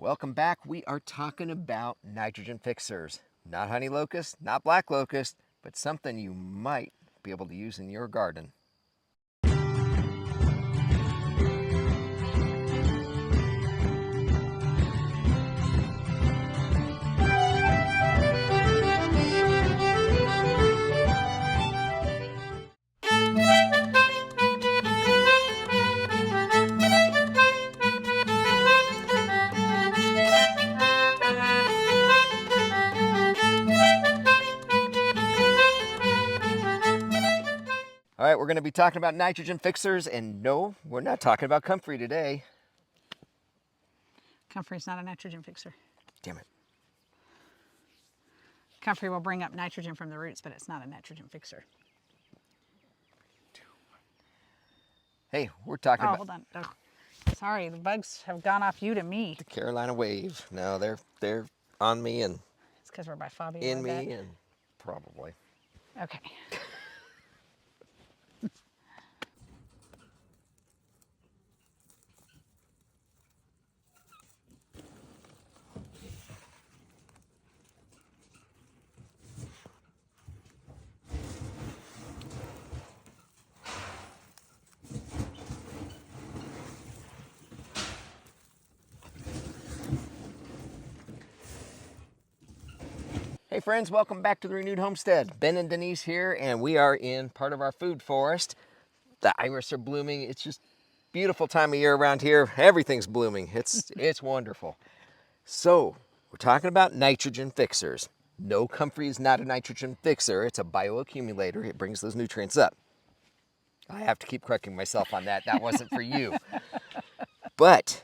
Welcome back. We are talking about nitrogen fixers. Not honey locust, not black locust, but something you might be able to use in your garden. All right, we're going to be talking about nitrogen fixers, and no, we're not talking about comfrey today. Comfrey's not a nitrogen fixer. Damn it. Comfrey will bring up nitrogen from the roots, but it's not a nitrogen fixer. Hey, we're talking about... hold on. Oh, sorry, the bugs have gone off you to me. The Carolina wave. No, they're on me and... It's because we're by Fabio. In me and probably. Okay. Hey friends, welcome back to the Renewed Homestead. Ben and Denise here, and we are in part of our food forest. The iris are blooming. It's just beautiful time of year around here. Everything's blooming. It's wonderful. So, we're talking about nitrogen fixers. No, comfrey is not a nitrogen fixer. It's a bioaccumulator. It brings those nutrients up. I have to keep correcting myself on that. That wasn't for you. But,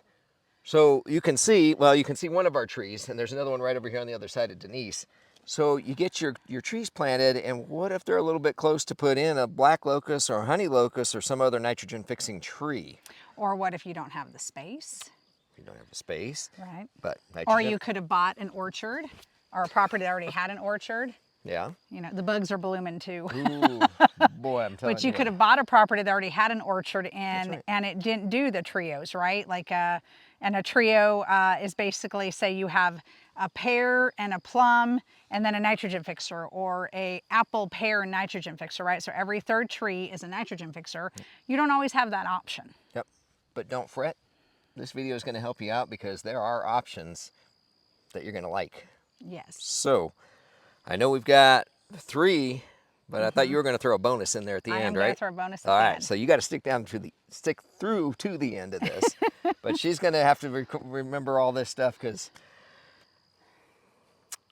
so you can see one of our trees, and there's another one right over here on the other side of Denise. So you get your trees planted, and what if they're a little bit close to put in a black locust or a honey locust or some other nitrogen fixing tree? Or what if you don't have the space? You don't have the space. Right. But or you could have bought an orchard or a property that already had an orchard. Yeah. You know, the bugs are blooming too. Ooh, boy, I'm telling you. But you could have bought a property that already had an orchard and, right. and it didn't do the trios, right? Like and a trio is basically, say you have a pear and a plum and then a nitrogen fixer, or a apple, pear, and nitrogen fixer, right? So every third tree is a nitrogen fixer. You don't always have that option. Yep. But don't fret. This video is going to help you out because there are options that you're going to like. Yes. So, I know we've got 3, but I thought you were going to throw a bonus in there at the end, right? I am going to throw a bonus at All the right, end. so you got to stick through to the end of this. But she's going to have to remember all this stuff because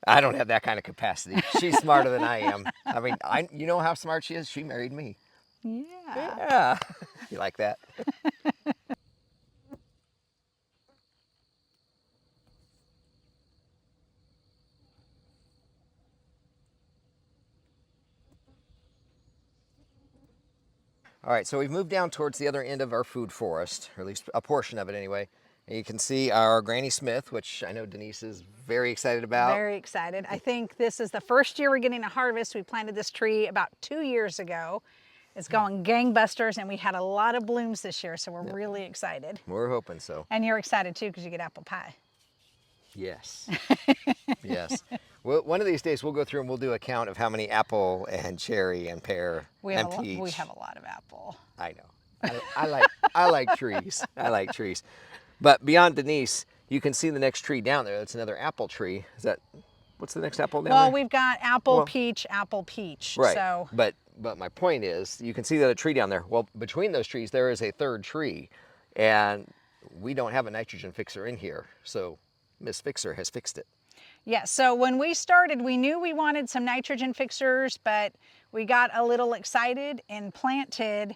I don't have that kind of capacity. She's smarter than I am. I mean, you know how smart she is? She married me. Yeah. Yeah. You like that? All right, so we've moved down towards the other end of our food forest, or at least a portion of it anyway. And you can see our Granny Smith, which I know Denise is very excited about. Very excited. I think this is the first year we're getting a harvest. We planted this tree about 2 years ago. It's going gangbusters, and we had a lot of blooms this year, so we're really excited. We're hoping so. And you're excited too because you get apple pie. Yes. Yes. Well, one of these days we'll go through and we'll do a count of how many apple and cherry and pear and peach. We have a lot of apple. I know. I like trees. I like trees. But beyond Denise, you can see the next tree down there. That's another apple tree. What's the next apple down there? Well, we've got apple, peach, apple, peach. Right. So. But my point is, you can see that a tree down there. Well, between those trees, there is a third tree, and we don't have a nitrogen fixer in here. So Miss Fixer has fixed it. Yeah, so when we started, we knew we wanted some nitrogen fixers, but we got a little excited and planted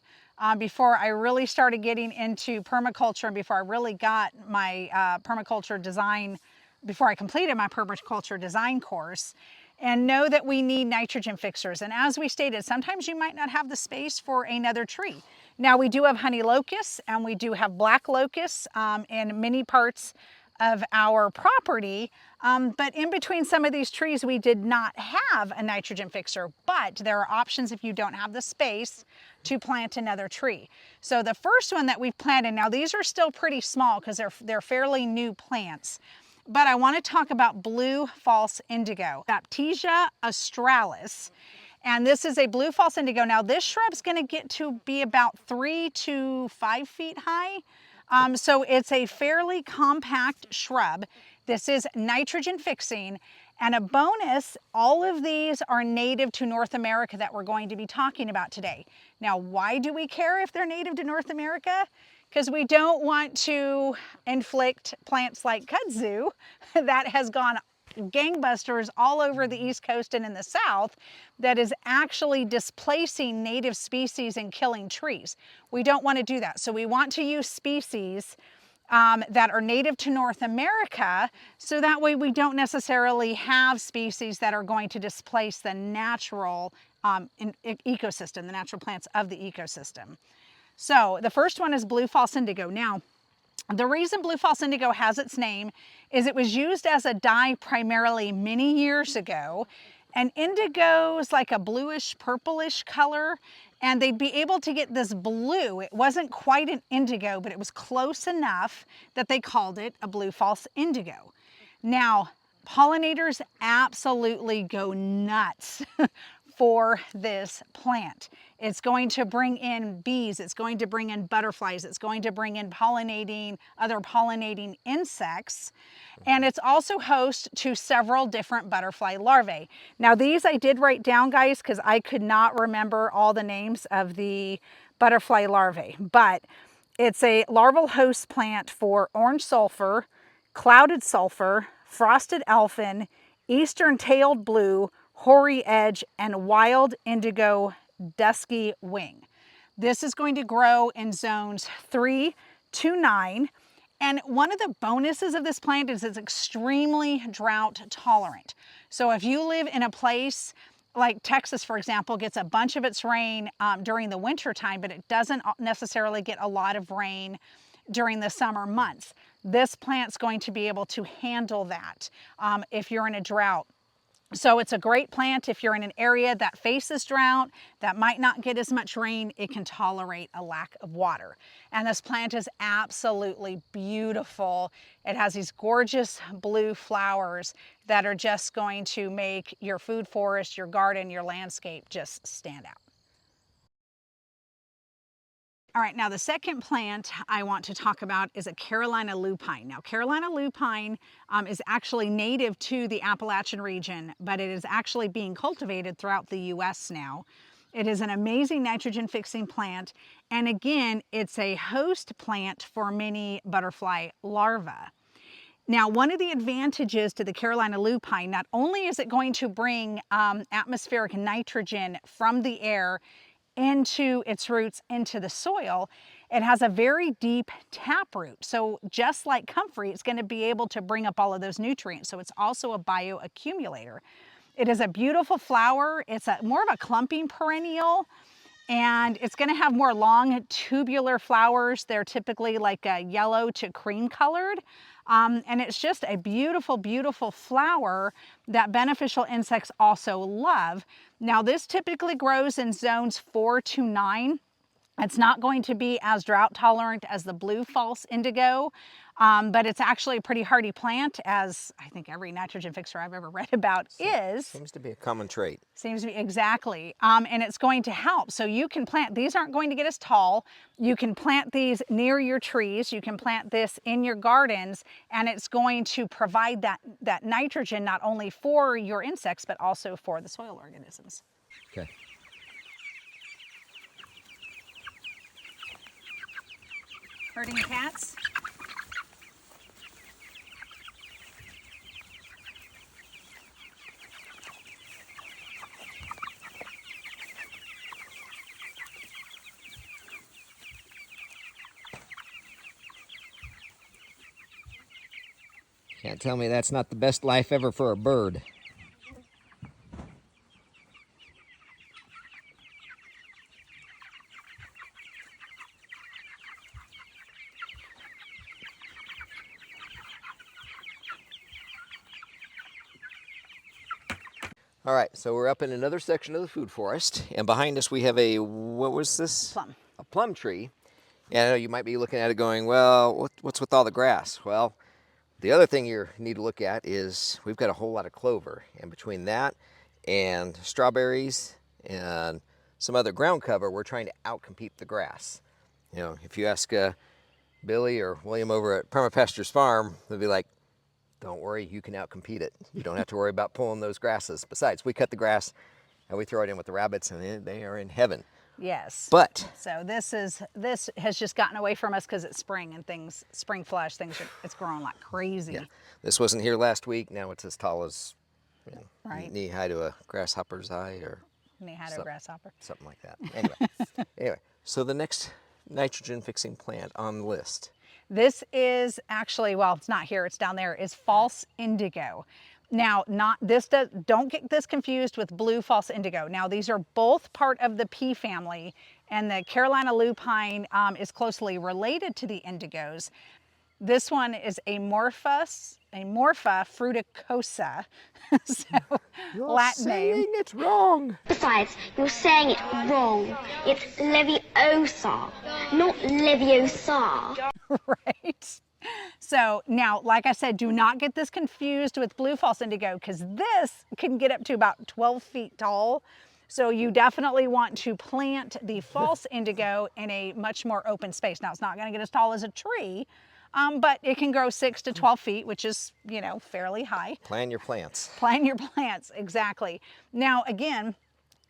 before I really started getting into permaculture and before I really got my permaculture design, before I completed my permaculture design course, and know that we need nitrogen fixers. And as we stated, sometimes you might not have the space for another tree. Now we do have honey locusts and we do have black locusts in many parts of our property. But in between some of these trees, we did not have a nitrogen fixer, but there are options if you don't have the space to plant another tree. So the first one that we've planted, now these are still pretty small because they're fairly new plants, but I want to talk about blue false indigo, Baptisia australis. And this is a blue false indigo. Now this shrub's going to get to be about 3 to 5 feet high. So it's a fairly compact shrub. This is nitrogen fixing. And a bonus, all of these are native to North America that we're going to be talking about today. Now, why do we care if they're native to North America? Because we don't want to inflict plants like kudzu that has gone gangbusters all over the East Coast and in the South that is actually displacing native species and killing trees. We don't want to do that. So we want to use species that are native to North America, so that way we don't necessarily have species that are going to displace the natural ecosystem, the natural plants of the ecosystem. So the first one is blue false indigo. Now, the reason blue false indigo has its name is it was used as a dye primarily many years ago. And indigo is like a bluish purplish color, and they'd be able to get this blue. It wasn't quite an indigo, but it was close enough that they called it a blue false indigo. Now, pollinators absolutely go nuts for this plant. It's going to bring in bees, it's going to bring in butterflies, it's going to bring in other pollinating insects, and it's also host to several different butterfly larvae. Now these I did write down, guys, because I could not remember all the names of the butterfly larvae, but it's a larval host plant for orange sulfur, clouded sulfur, frosted elfin, eastern tailed blue, hoary edge, and wild indigo dusky wing. This is going to grow in zones 3 to 9. And one of the bonuses of this plant is it's extremely drought tolerant. So if you live in a place like Texas, for example, gets a bunch of its rain during the winter time, but it doesn't necessarily get a lot of rain during the summer months. This plant's going to be able to handle that if you're in a drought. So it's a great plant if you're in an area that faces drought, that might not get as much rain. It can tolerate a lack of water. And this plant is absolutely beautiful. It has these gorgeous blue flowers that are just going to make your food forest, your garden, your landscape just stand out. All right, now the second plant I want to talk about is a Carolina lupine. Now, Carolina lupine is actually native to the Appalachian region, but it is actually being cultivated throughout the U.S. now. It is an amazing nitrogen fixing plant, and again, it's a host plant for many butterfly larvae. Now, one of the advantages to the Carolina lupine, not only is it going to bring atmospheric nitrogen from the air into its roots into the soil, it has a very deep taproot. So just like comfrey, it's going to be able to bring up all of those nutrients. So it's also a bioaccumulator. It is a beautiful flower. It's more of a clumping perennial, and it's going to have more long tubular flowers. They're typically like a yellow to cream colored. And it's just a beautiful, beautiful flower that beneficial insects also love. Now, this typically grows in zones 4 to 9. It's not going to be as drought tolerant as the blue false indigo, but it's actually a pretty hardy plant, as I think every nitrogen fixer I've ever read about is. Seems to be a common trait. Seems to be, exactly. And it's going to help. So you can plant, these aren't going to get as tall. You can plant these near your trees. You can plant this in your gardens, and it's going to provide that nitrogen not only for your insects, but also for the soil organisms. Okay. Herding cats. Can't tell me that's not the best life ever for a bird. All right, so we're up in another section of the food forest, and behind us we have a, what was this? Plum. A plum tree. And I know you might be looking at it going, well, what's with all the grass? Well, the other thing you need to look at is we've got a whole lot of clover, and between that and strawberries and some other ground cover, we're trying to outcompete the grass. You know, if you ask Billy or William over at Permapasture's farm, they'll be like, don't worry, you can outcompete it. You don't have to worry about pulling those grasses. Besides, we cut the grass and we throw it in with the rabbits, and they are in heaven. Yes. But so this has just gotten away from us because it's spring and spring flush, it's growing like crazy. yeah, this wasn't here last week. Now it's as tall as Right. knee high to a grasshopper's eye, or Knee high to a grasshopper. something like that. Anyway, so the next nitrogen fixing plant on the list. This is actually, well, it's not here, it's down there, is false indigo. Now, don't get this confused with blue false indigo. Now, these are both part of the pea family, and the Carolina lupine is closely related to the indigos. This one is a Morpha fruticosa. So, You're Latin saying name. it's wrong. Besides, you're saying it wrong. It's Leviosa, not Leviosa. Right. So now, like I said, do not get this confused with blue false indigo, because this can get up to about 12 feet tall. So you definitely want to plant the false indigo in a much more open space. Now, it's not going to get as tall as a tree, but it can grow 6 to 12 feet, which is, fairly high. Plan your plants. Plan your plants, exactly. Now, again,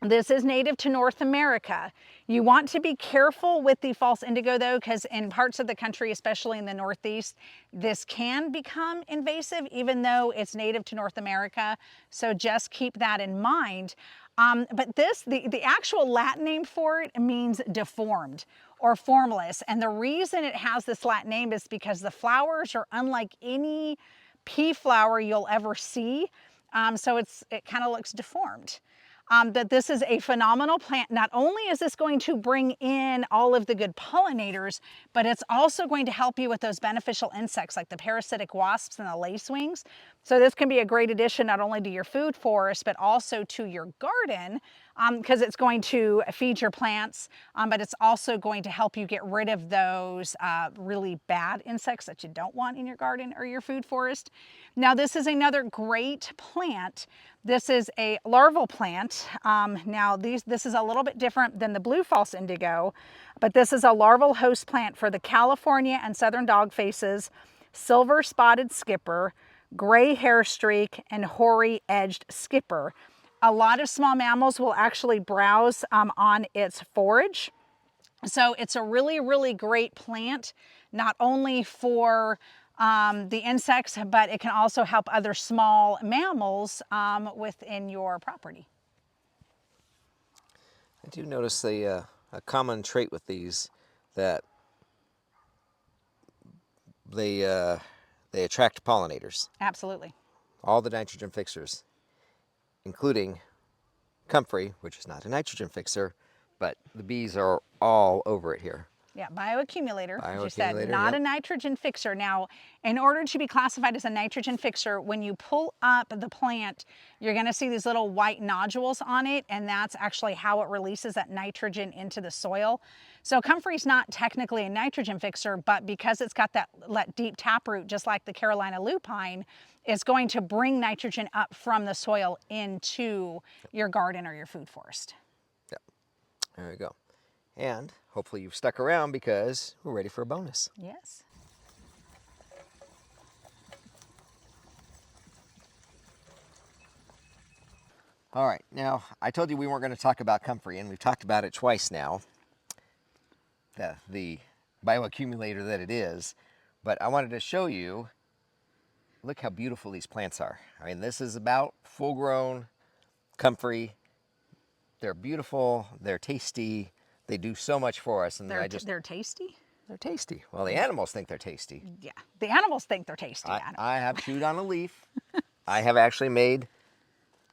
this is native to North America. You want to be careful with the false indigo though, because in parts of the country, especially in the Northeast, this can become invasive even though it's native to North America. So just keep that in mind. But the actual Latin name for it means deformed or formless. And the reason it has this Latin name is because the flowers are unlike any pea flower you'll ever see. So it kind of looks deformed. That this is a phenomenal plant. Not only is this going to bring in all of the good pollinators, but it's also going to help you with those beneficial insects like the parasitic wasps and the lacewings. So this can be a great addition not only to your food forest, but also to your garden, because it's going to feed your plants, but it's also going to help you get rid of those really bad insects that you don't want in your garden or your food forest. Now, this is another great plant. This is a larval plant. Now, this is a little bit different than the blue false indigo, but this is a larval host plant for the California and southern dogfaces, silver spotted skipper, gray hair streak, and hoary edged skipper. A lot of small mammals will actually browse on its forage. So it's a really, really great plant, not only for the insects, but it can also help other small mammals within your property. I do notice a common trait with these, that they attract pollinators. Absolutely. All the nitrogen fixers, including comfrey, which is not a nitrogen fixer, but the bees are all over it here. Yeah, bioaccumulator, as you said, Bioaccumulator, not yep. a nitrogen fixer. Now, in order to be classified as a nitrogen fixer, when you pull up the plant, you're going to see these little white nodules on it, and that's actually how it releases that nitrogen into the soil. So comfrey's not technically a nitrogen fixer, but because it's got that deep taproot, just like the Carolina lupine, it's going to bring nitrogen up from the soil into your garden or your food forest. Yep. There we go. And hopefully you've stuck around because we're ready for a bonus. Yes. All right, now I told you we weren't going to talk about comfrey, and we've talked about it twice now, the bioaccumulator that it is, but I wanted to show you, look how beautiful these plants are. I mean, this is about full-grown comfrey. They're beautiful, they're tasty, they do so much for us. And They're tasty? They're tasty. Well, the animals think they're tasty. Yeah, the animals think they're tasty. I have chewed on a leaf. I have actually made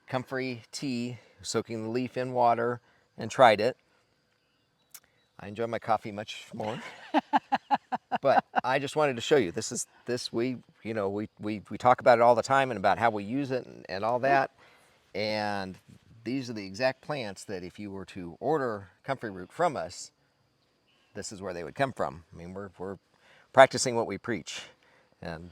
comfrey tea, soaking the leaf in water, and tried it. I enjoy my coffee much more. But I just wanted to show you, we talk about it all the time and about how we use it and all that. And these are the exact plants that if you were to order comfrey root from us, this is where they would come from. I mean, we're practicing what we preach. And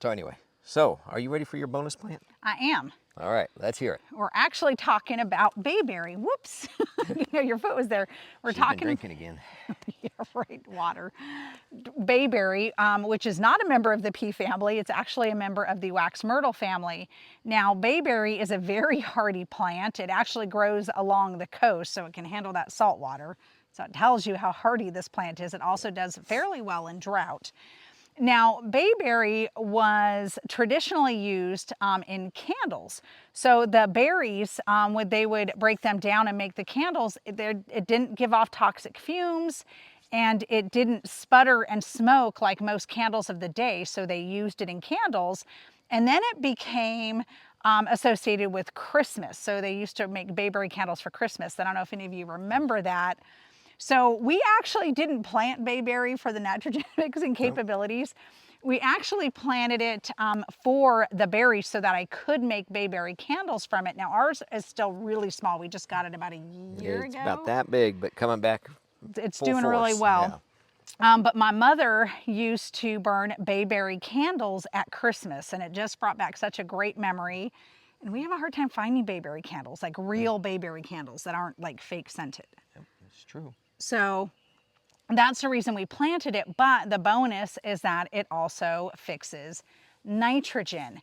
so anyway, so are you ready for your bonus plant? I am. All right, let's hear it. We're actually talking about bayberry. Whoops. You know, your foot was there. We're She's been talking drinking again. yeah, right, water. Bayberry, which is not a member of the pea family. It's actually a member of the wax myrtle family. Now, bayberry is a very hardy plant. It actually grows along the coast, so it can handle that salt water. So it tells you how hardy this plant is. It also does fairly well in drought. Now, bayberry was traditionally used in candles. So the berries, when they would break them down and make the candles, it didn't give off toxic fumes, and it didn't sputter and smoke like most candles of the day. So they used it in candles. And then it became associated with Christmas. So they used to make bayberry candles for Christmas. I don't know if any of you remember that. So we actually didn't plant bayberry for the nitrogen fixing capabilities. We actually planted it for the berries so that I could make bayberry candles from it. Now ours is still really small. We just got it about a year ago. It's about that big, but coming back. It's full doing force. really well. Yeah. But my mother used to burn bayberry candles at Christmas, and it just brought back such a great memory. And we have a hard time finding bayberry candles, like real bayberry candles that aren't like fake scented. Yep, it's true. So that's the reason we planted it, but the bonus is that it also fixes nitrogen.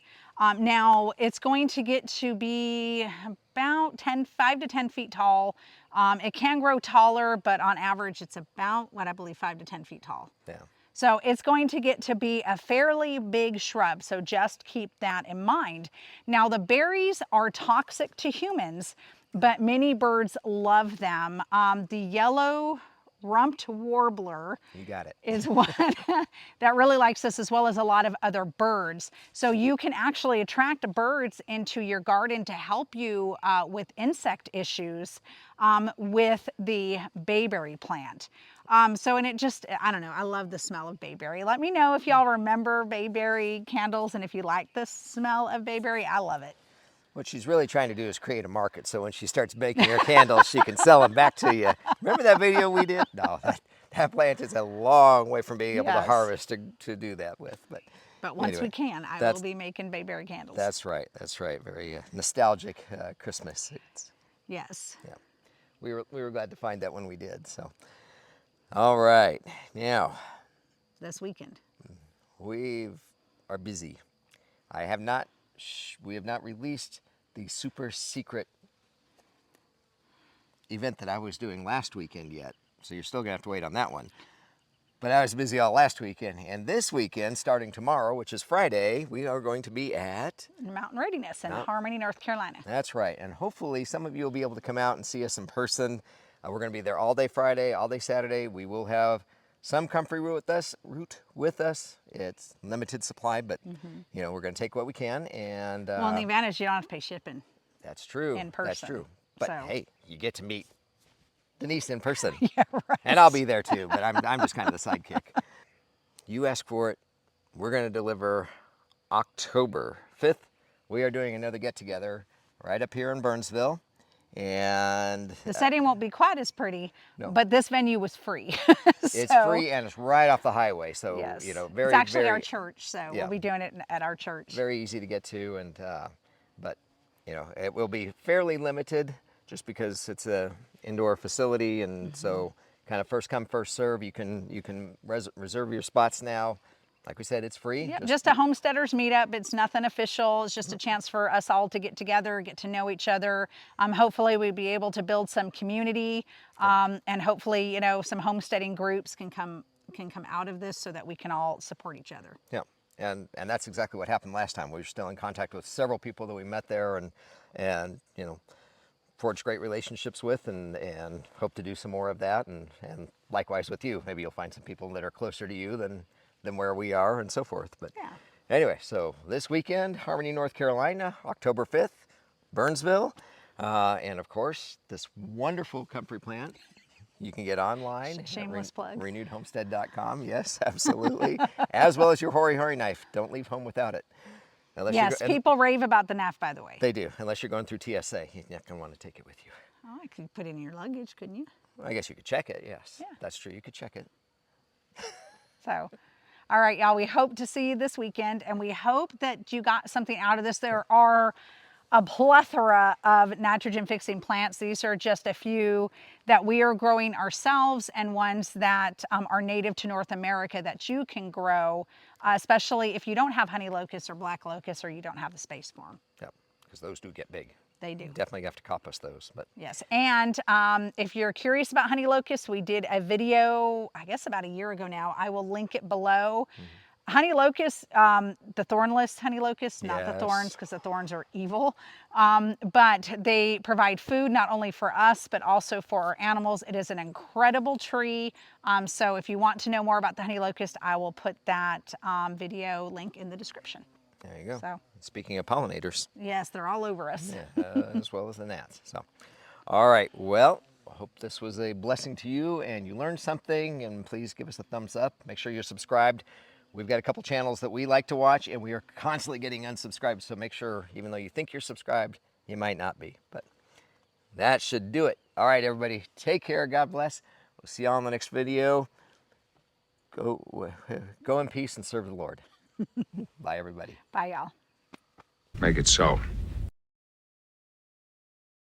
Now it's going to get to be about 5 to 10 feet tall. It can grow taller, but on average it's about what I believe 5 to 10 feet tall. Yeah. So it's going to get to be a fairly big shrub, so just keep that in mind. Now the berries are toxic to humans, but many birds love them. The yellow rumped warbler You got it. is one that really likes this, as well as a lot of other birds. So you can actually attract birds into your garden to help you with insect issues with the bayberry plant. And it just, I don't know, I love the smell of bayberry. Let me know if y'all remember bayberry candles and if you like the smell of bayberry. I love it. What she's really trying to do is create a market, so when she starts making her candles, she can sell them back to you. Remember that video we did? No, that plant is a long way from being able to Yes. harvest to do that with. But once anyway, we can, I will be making bayberry candles. That's right. That's right. Very nostalgic Christmas. Yes. Yeah, we were glad to find that when we did. So, all right, now This weekend. we are busy. We have not released the super secret event that I was doing last weekend yet, so you're still gonna have to wait on that one. But I was busy all last weekend, and this weekend, starting tomorrow, which is Friday, we are going to be at Mountain Readiness in Harmony, North Carolina. That's right, and hopefully some of you will be able to come out and see us in person. We're going to be there all day Friday, all day Saturday. We will have some comfrey root with us. It's limited supply, but you know, we're going to take what we can. And Well, and the advantage, you don't have to pay shipping. that's true. in person, That's true. But so. hey, you get to meet Denise in person. Yeah, right. And I'll be there too, but I'm just kind of the sidekick. You ask for it. We're going to deliver October 5th. We are doing another get-together right up here in Burnsville. And The setting won't be quite as pretty, No. but this venue was free. it's So, free and it's right off the highway. So, Yes. you know, very, it's actually very, our church, so yeah. we'll be doing it at our church. very easy to get to. And, but, you know, it will be fairly limited just because it's a indoor facility. And so kind of first come, first serve. You can reserve your spots now. Like we said, it's free. Yep, just a homesteaders meetup. It's nothing official. It's just a chance for us all to get together, get to know each other. Hopefully we'll be able to build some community, and hopefully, you know, some homesteading groups can come out of this so that we can all support each other. Yeah, and that's exactly what happened last time. We were still in contact with several people that we met there, and you know, forged great relationships with, and hope to do some more of that, and likewise with you. Maybe you'll find some people that are closer to you than where we are, and so forth. But Yeah. anyway, so this weekend, Harmony, North Carolina, October 5th, Burnsville, and of course this wonderful comfrey plant you can get online at Shameless plug. renewedhomestead.com. Yes, absolutely. As well as your hori knife. Don't leave home without it. Unless Yes, you're people rave about the NAF, by the way. They do, unless you're going through TSA. You're not going to want to take it with you. Oh, I could put it in your luggage, couldn't you? Well, I guess you could check it, yes. Yeah. That's true, you could check it. So, all right, y'all, we hope to see you this weekend, and we hope that you got something out of this. There are a plethora of nitrogen-fixing plants. These are just a few that we are growing ourselves and ones that are native to North America that you can grow, especially if you don't have honey locust or black locust or you don't have the space for them. Yep, because those do get big. They do. Definitely have to compost those. But Yes, and if you're curious about honey locust, we did a video, I guess about a year ago now. I will link it below. Honey locust, the thornless honey locust, not the thorns, because the thorns are evil. But they provide food not only for us, but also for our animals. It is an incredible tree. So if you want to know more about the honey locust, I will put that video link in the description. there you go. So. Speaking of pollinators, Yes, they're all over us. as well as the gnats. So, all right, well, I hope this was a blessing to you and you learned something, and please give us a thumbs up. Make sure you're subscribed. We've got a couple channels that we like to watch, and we are constantly getting unsubscribed, so make sure, even though you think you're subscribed, you might not be. But that should do it. All right, everybody, take care. God bless. We'll see y'all in the next video. Go in peace and serve the Lord. Bye, everybody. Bye, y'all. Make it so.